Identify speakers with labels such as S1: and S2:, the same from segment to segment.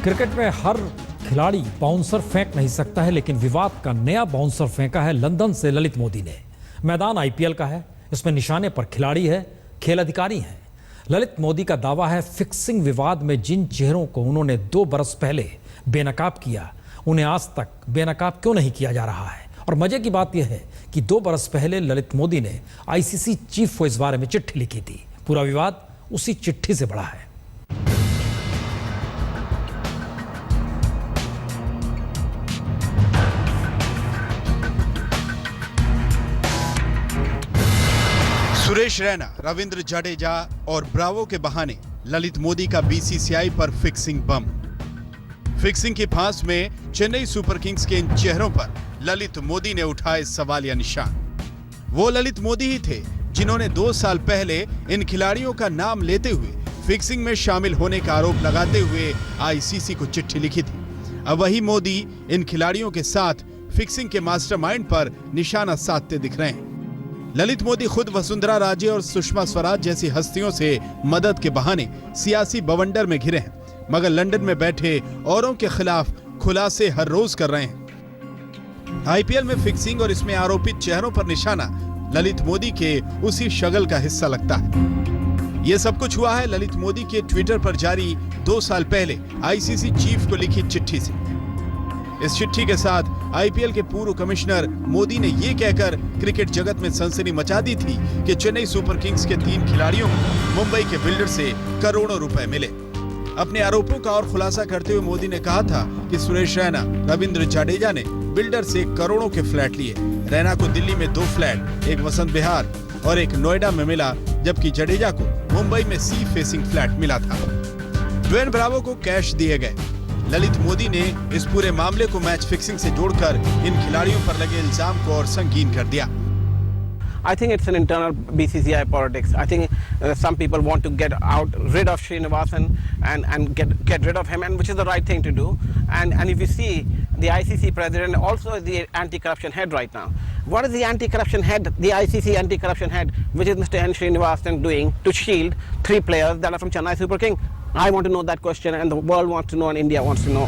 S1: Cricket में हर खिलाड़ी bouncer फेंक नहीं सकता है, लेकिन विवाद का नया बाउंसर फेंका है लंदन से ललित मोदी ने। मैदान आईपीएल का है, इसमें निशाने पर खिलाड़ी है, खेल अधिकारी हैं। ललित मोदी का दावा है फिक्सिंग विवाद में जिन चेहरों को उन्होंने 2 बरस पहले बेनकाब किया, उन्हें आज तक बेनकाब क्यों नहीं किया जा रहा है। और मजे की बात यह है कि 2 बरस पहले ललित मोदी ने आईसीसी चीफ को इस बारे में चिट्ठी लिखी थी। पूरा विवाद उसी चिट्ठी से बढ़ा है।
S2: सुरेश रैना, रविंद्र जडेजा और ब्रावो के बहाने ललित मोदी का बीसीसीआई पर फिक्सिंग बम। फिक्सिंग की फांस में चेन्नई सुपर किंग्स के इन चेहरों पर ललित मोदी ने उठाए सवालिया निशान। वो ललित मोदी ही थे जिन्होंने 2 साल पहले इन खिलाड़ियों का नाम लेते हुए फिक्सिंग में शामिल होने का आरोप लगाते हुए आईसीसी को चिट्ठी लिखी थी। अब वही मोदी इन खिलाड़ियों के साथ फिक्सिंग के मास्टरमाइंड पर निशाना साधते दिख रहे हैं। ललित मोदी खुद वसुंधरा राजे और सुषमा स्वराज जैसी हस्तियों से मदद के बहाने सियासी बवंडर में घिरे हैं, मगर लंदन में बैठे औरों के खिलाफ खुलासे हर रोज कर रहे हैं। आईपीएल में फिक्सिंग और इसमें आरोपित चेहरों पर निशाना ललित मोदी के उसी शगल का हिस्सा लगता है। यह सब कुछ हुआ है ललित मोदी के ट्विटर पर जारी 2 साल पहले आईसीसी चीफ को लिखी चिट्ठी से। इस चिट्ठी के साथ आईपीएल के पूर्व कमिश्नर मोदी ने यह कहकर क्रिकेट जगत में सनसनी मचा दी थी कि चेन्नई सुपर किंग्स के 3 खिलाड़ियों को मुंबई के बिल्डर से करोड़ों रुपए मिले। अपने आरोपों का और खुलासा करते हुए मोदी ने कहा था कि सुरेश रैना, रविंद्र जडेजा ने बिल्डर से करोड़ों के फ्लैट लिए। रैना को दिल्ली में 2 फ्लैट, एक वसंत विहार और एक नोएडा में मिला, जबकि जडेजा को मुंबई में सी फेसिंग फ्लैट मिला था। ड्वेन ब्रावो को कैश दिए गए। ललित मोदी ने इस पूरे मामले को मैच फिक्सिंग से जोड़कर इन खिलाड़ियों पर लगे इल्जाम को और संगीन कर दिया।
S3: I think it's an internal BCCI politics. I think some people want to get rid of Srinivasan and get rid of him, and which is the right thing to do. And if you see, the ICC president also is the anti-corruption head right now. What is the anti-corruption head, the ICC anti-corruption head, which is Mr. N. Srinivasan, doing to shield 3 players that are from Chennai Super King? I want to know that question, and the world wants to know, and India wants to know.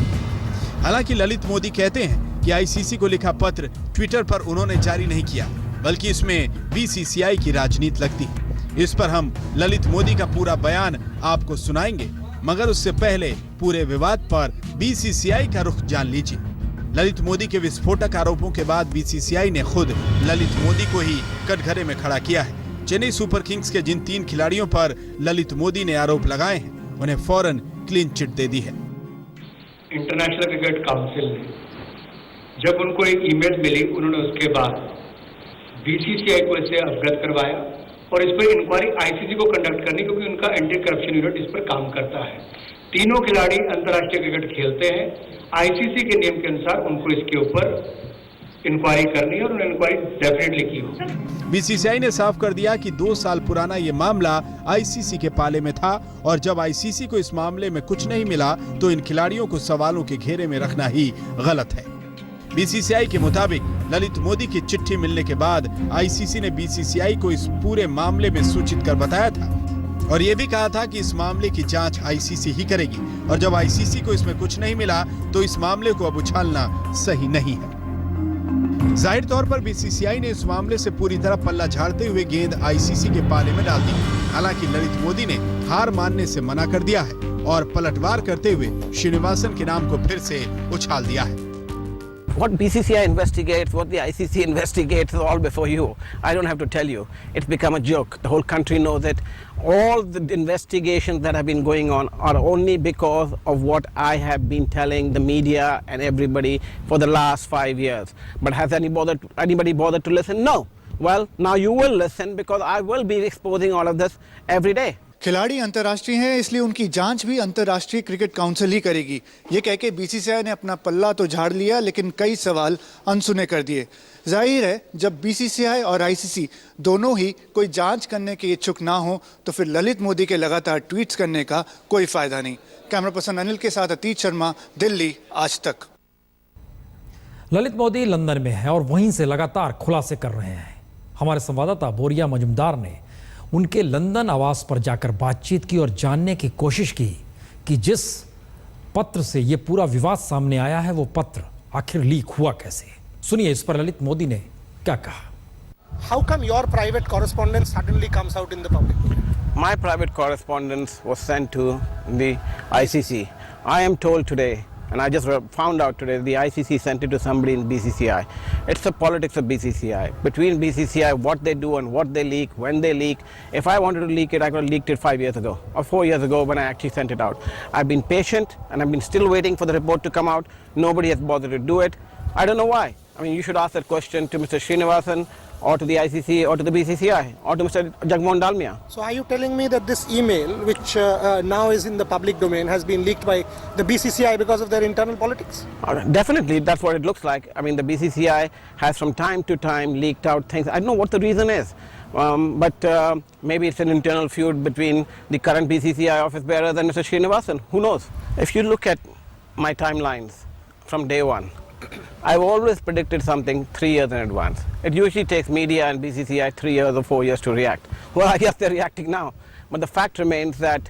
S2: हालांकि ललित मोदी कहते हैं कि ICC को लिखा पत्र Twitter पर उन्होंने जारी नहीं किया, बल्कि इसमें बीसीसीआई की राजनीति लगती है। इस पर हम ललित मोदी का पूरा बयान आपको सुनाएंगे, मगर उससे पहले पूरे विवाद पर बीसीसीआई का रुख जान लीजिए। ललित मोदी के विस्फोटक आरोपों के बाद बीसीसीआई ने खुद ललित मोदी को ही कटघरे में खड़ा किया है। चेन्नई सुपर किंग्स के जिन 3 खिलाड़ियों पर ललित मोदी ने आरोप लगाए हैं, उन्हें फौरन क्लीन चिट दे दी है।
S4: इंटरनेशनल क्रिकेट काउंसिल ने जब उनको एक ईमेल मिली, उन्होंने उसके बाद बीसीसीआई को इसे अवगत करवाया और इस पर इंक्वायरी आईसीसी को कंडक्ट करनी, क्योंकि उनका एंटी करप्शन यूनिट इस पर काम करता है। तीनों खिलाड़ी अंतर्राष्ट्रीय क्रिकेट खेलते हैं। आईसीसी के नियम के अनुसार उनको इसके ऊपर इंक्वायरी करनी है और उन्होंने इंक्वायरी डेफिनेटली की हो।
S2: बीसीसीआई ने साफ कर दिया कि 2 साल पुराना ये मामला आईसीसी के पाले में था और जब आईसीसी को इस मामले में कुछ नहीं मिला तो इन खिलाड़ियों को सवालों के घेरे में रखना ही गलत है। बीसीसीआई के मुताबिक ललित मोदी की चिट्ठी मिलने के बाद आईसीसी ने बीसीसीआई को इस पूरे मामले में सूचित कर बताया था और ये भी कहा था कि इस मामले की जांच आईसीसी ही करेगी, और जब आईसीसी को इसमें कुछ नहीं मिला तो इस मामले को अब उछालना सही नहीं है। जाहिर तौर पर बीसीसीआई ने इस मामले से पूरी तरह पल्ला झाड़ते हुए गेंद आईसीसी के पाले में डाल दी। हालांकि ललित मोदी ने हार मानने से मना कर दिया है और पलटवार करते हुए श्रीनिवासन के नाम को फिर से उछाल दिया है।
S3: What BCCI investigates, what the ICC investigates, is all before you. I don't have to tell you. It's become a joke. The whole country knows it. All the investigations that have been going on are only because of what I have been telling the media and everybody for the last 5 years. But has anybody bothered to listen? No. Well, now you will listen because I will be exposing all of this every day.
S5: खिलाड़ी अंतर्राष्ट्रीय हैं, इसलिए उनकी जांच भी अंतर्राष्ट्रीय cricket council ही करेगी। ये कह के बीसीसीआई ने अपना पल्ला तो झाड़ लिया, लेकिन कई सवाल अनसुने कर दिए। जाहिर है जब बीसीसीआई और आईसीसी दोनों ही कोई जांच करने के इच्छुक ना हो तो फिर ललित मोदी के लगातार ट्वीट्स करने का कोई फायदा नहीं। कैमरा पर्सन अनिल के साथ अतीत शर्मा, दिल्ली, आज तक।
S1: ललित मोदी लंदन में है और वहीं से लगातार खुलासे कर रहे हैं। हमारे संवाददाता बोरिया मजुमदार ने उनके लंदन आवास पर जाकर बातचीत की और जानने की कोशिश की कि जिस पत्र से ये पूरा विवाद सामने आया है, वो पत्र आखिर लीक हुआ कैसे? सुनिए इस पर ललित मोदी ने क्या कहा।
S6: How come your private correspondence suddenly comes out in the public?
S3: My private correspondence was sent to the ICC. I am told today, and I just found out today, the ICC sent it to somebody in BCCI. It's the politics of BCCI. Between BCCI, what they do and what they leak, when they leak. If I wanted to leak it, I could have leaked it 5 years ago or 4 years ago when I actually sent it out. I've been patient and I've been still waiting for the report to come out. Nobody has bothered to do it. I don't know why. I mean, you should ask that question to Mr. Srinivasan or to the ICC or to the BCCI or to Mr. Jagmohan Dalmia.
S6: So are you telling me that this email, which now is in the public domain, has been leaked by the BCCI because of their internal politics?
S3: Definitely, that's what it looks like. I mean, the BCCI has from time to time leaked out things. I don't know what the reason is. But maybe it's an internal feud between the current BCCI office bearers and Mr. Srinivasan. Who knows? If you look at my timelines from day one, I've always predicted something 3 years in advance. It usually takes media and BCCI 3 years or 4 years to react. Well, I guess they're reacting now. But the fact remains that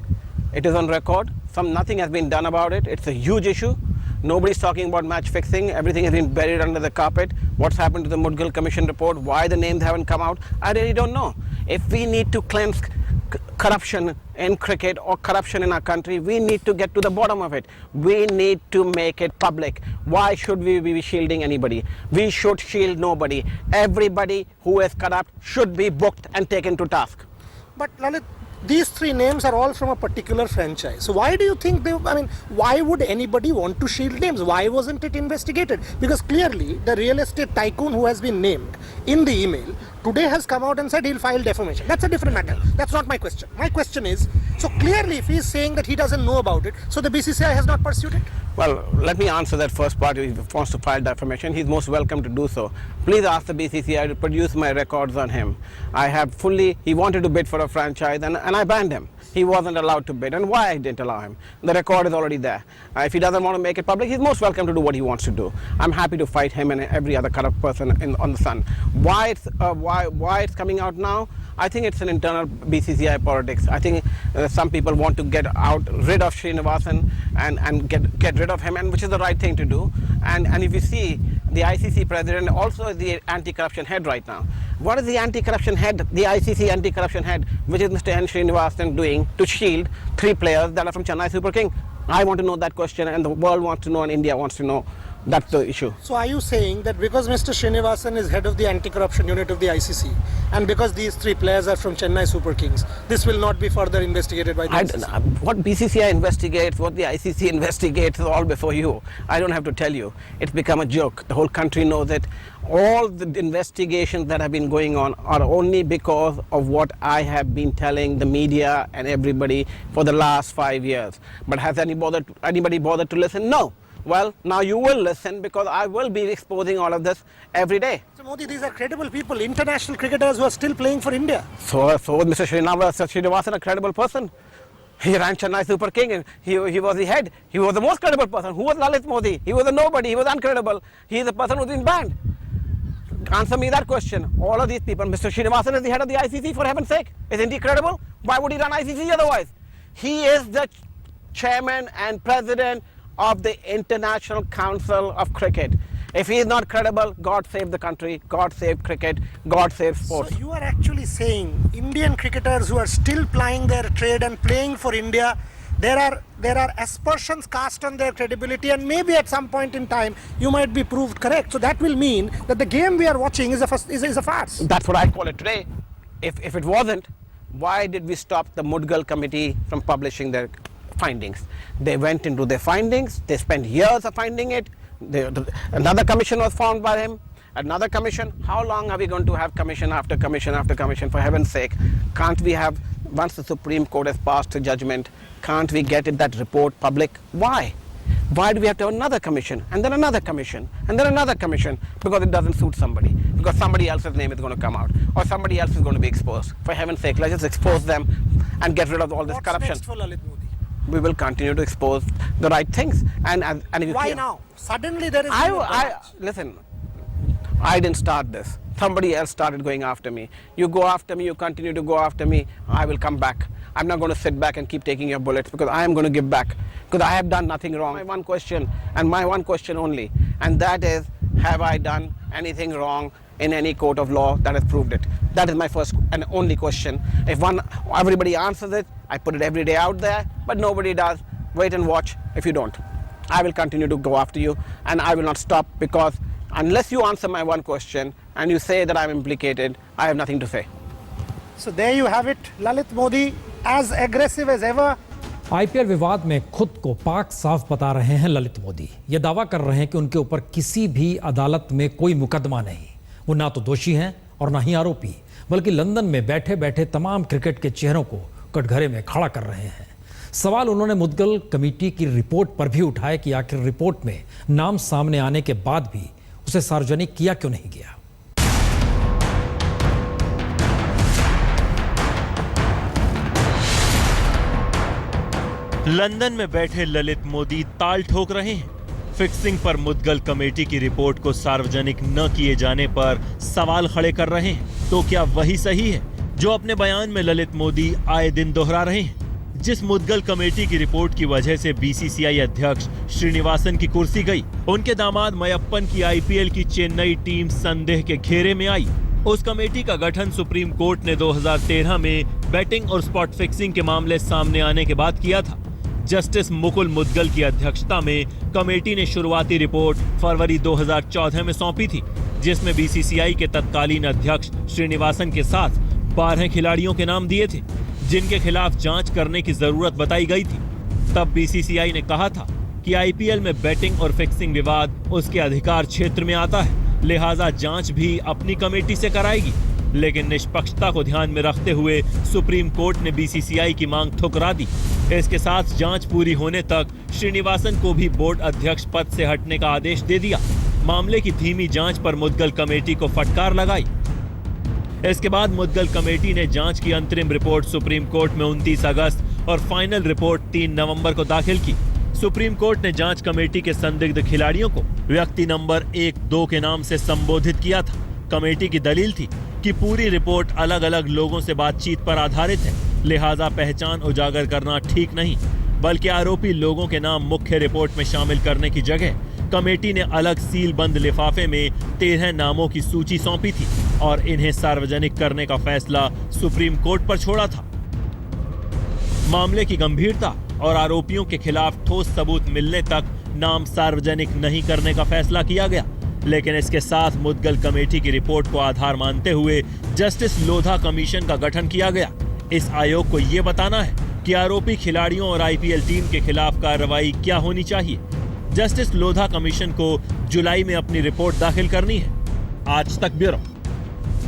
S3: it is on record. Nothing has been done about it. It's a huge issue. Nobody's talking about match fixing. Everything has been buried under the carpet. What's happened to the Mudgal Commission report? Why the names haven't come out? I really don't know. If we need to cleanse corruption in cricket or corruption in our country, we need to get to the bottom of it. We need to make it public. Why should we be shielding anybody? We should shield nobody. Everybody who is corrupt should be booked and taken to task.
S6: But Lalit, these three names are all from a particular franchise. So why do you think why would anybody want to shield names? Why wasn't it investigated? Because clearly the real estate tycoon who has been named in the email today has come out and said he'll file defamation. That's a different matter. That's not my question. My question is, so clearly if he's saying that he doesn't know about it, so the BCCI has not pursued it?
S3: Well, let me answer that first part. If he wants to file defamation, he's most welcome to do so. Please ask the BCCI to produce my records on him. He wanted to bid for a franchise and I banned him. He wasn't allowed to bid, and why I didn't allow him. The record is already there. If he doesn't want to make it public, he's most welcome to do what he wants to do. I'm happy to fight him and every other corrupt person on the sun. Why it's coming out now? I think it's an internal BCCI politics. I think some people want to get rid of Srinivasan and get rid of him, and which is the right thing to do. And if you see, the ICC president also is the anti-corruption head right now. What is the anti-corruption head, the ICC anti-corruption head, which is Mr. N. Srinivasan, doing to shield 3 players that are from Chennai Super King? I want to know that question, and the world wants to know, and India wants to know. That's the issue.
S6: So are you saying that because Mr. Srinivasan is head of the anti-corruption unit of the ICC, and because these 3 players are from Chennai Super Kings, this will not be further investigated by the ICC?
S3: What BCCI investigates, what the ICC investigates is all before you. I don't have to tell you. It's become a joke. The whole country knows it. All the investigations that have been going on are only because of what I have been telling the media and everybody for the last 5 years. But has anybody bothered to listen? No. Well, now you will listen, because I will be exposing all of this every day.
S6: So Modi, these are credible people, international cricketers who are still playing for India.
S3: So Mr. Srinivasan, a credible person. He ran Chennai Super King and he was the head. He was the most credible person. Who was Lalit Modi? He was a nobody. He was uncredible. He is the person who's been banned. Answer me that question. All of these people. Mr. Srinivasan is the head of the ICC, for heaven's sake. Isn't he credible? Why would he run ICC otherwise? He is the chairman and president of the International Council of Cricket. If he is not credible, God save the country, God save cricket, God save sports.
S6: So you are actually saying Indian cricketers who are still plying their trade and playing for India, there are aspersions cast on their credibility, and maybe at some point in time you might be proved correct. So that will mean that the game we are watching is a farce.
S3: That's what I call it today. If it wasn't, why did we stop the Mudgal committee from publishing their findings? They went into their findings. They spent years of finding it. Another commission was formed by him. Another commission. How long are we going to have commission after commission after commission? For heaven's sake, can't we have, once the Supreme Court has passed a judgment, can't we get that report public? Why? Why do we have to have another commission, and then another commission, and then another commission? Because it doesn't suit somebody, because somebody else's name is going to come out, or somebody else is going to be exposed. For heaven's sake, let's just expose them and get rid of all this corruption.
S6: What's next for Lalit Modi?
S3: We will continue to expose the right things. And if you
S6: Why now? Suddenly there is...
S3: Listen, I didn't start this. Somebody else started going after me. You go after me, you continue to go after me, I will come back. I'm not going to sit back and keep taking your bullets, because I am going to give back, because I have done nothing wrong. My one question, and my one question only, and that is, have I done anything wrong in any court of law that has proved it? That is my first and only question. If everybody answers it, I put it every day out there, but nobody does. Wait and watch if you don't. I will continue to go after you, and I will not stop, because unless you answer my one question and you say that I'm implicated, I have nothing to say.
S6: So there you have it, Lalit Modi, as aggressive as ever.
S1: IPL विवाद में खुद को पाक साफ बता रहे हैं ललित मोदी। ये दावा कर रहे हैं कि उनके ऊपर किसी भी अदालत में कोई मुकदमा नहीं। वो ना तो दोषी हैं और ना ही आरोपी, बल्कि लंदन में बैठे बैठे तमाम क्रिकेट के चेहरों को कटघरे में खड़ा कर रहे हैं। सवाल उन्होंने मुद्गल कमेटी की रिपोर्ट पर भी उठाए कि आखिर रिपोर्ट में नाम सामने आने के बाद भी उसे सार्वजनिक किया क्यों नहीं गया।
S7: लंदन में बैठे ललित मोदी ताल ठोक रहे हैं। फिक्सिंग पर मुद्गल कमेटी की रिपोर्ट को सार्वजनिक न किए जाने पर सवाल खड़े कर रहे हैं। तो क्या वही सही है जो अपने बयान में ललित मोदी आए दिन दोहरा रहे हैं? जिस मुद्गल कमेटी की रिपोर्ट की वजह से बीसीसीआई अध्यक्ष श्रीनिवासन की कुर्सी गई, उनके दामाद मयप्पन की आईपीएल की चेन्नई टीम संदेह के घेरे में आई। उस कमेटी का गठन सुप्रीम कोर्ट ने 2013 में बैटिंग और स्पॉट फिक्सिंग के मामले सामने आने के बाद किया था। जस्टिस मुकुल मुद्गल की अध्यक्षता में कमेटी ने शुरुआती रिपोर्ट फरवरी 2014 में सौंपी थी, जिसमें बीसीसीआई के तत्कालीन अध्यक्ष श्रीनिवासन के साथ 12 खिलाड़ियों के नाम दिए थे, जिनके खिलाफ जांच करने की जरूरत बताई गई थी। तब बीसीसीआई ने कहा था कि आईपीएल में बैटिंग और फिक्सिंग विवाद उसके अधिकार क्षेत्र में आता है, लिहाजा जांच भी अपनी कमेटी से कराएगी। लेकिन निष्पक्षता को ध्यान में रखते हुए सुप्रीम कोर्ट ने बीसीसीआई की मांग ठुकरा दी। इसके साथ जांच पूरी होने तक श्रीनिवासन को भी बोर्ड अध्यक्ष पद से हटने का आदेश दे दिया। मामले की धीमी जांच पर मुद्गल कमेटी को फटकार लगाई। इसके बाद मुद्गल कमेटी ने जांच की अंतरिम रिपोर्ट सुप्रीम कोर्ट में 29 अगस्त और फाइनल रिपोर्ट 3 नवंबर को दाखिल की। सुप्रीम कोर्ट ने जांच कमेटी के संदिग्ध खिलाड़ियों को व्यक्ति नंबर 1-2 के नाम से संबोधित किया था। कमेटी की दलील थी कि पूरी रिपोर्ट अलग अलग लोगों से बातचीत पर आधारित है, लिहाजा पहचान उजागर करना ठीक नहीं, बल्कि आरोपी लोगों के नाम मुख्य रिपोर्ट में शामिल करने की जगह कमेटी ने अलग सील बंद लिफाफे में 13 नामों की सूची सौंपी थी और इन्हें सार्वजनिक करने का फैसला सुप्रीम कोर्ट पर छोड़ा था। मामले की गंभीरता और आरोपियों के खिलाफ ठोस सबूत मिलने तक नाम सार्वजनिक नहीं करने का फैसला किया गया। लेकिन इसके साथ मुद्गल कमेटी की रिपोर्ट को आधार मानते हुए जस्टिस लोधा कमीशन का गठन किया गया। इस आयोग को ये बताना है कि आरोपी खिलाड़ियों और आईपीएल टीम के खिलाफ कार्रवाई क्या होनी चाहिए। जस्टिस लोधा कमीशन को जुलाई में अपनी रिपोर्ट दाखिल करनी है। आज तक ब्यूरो।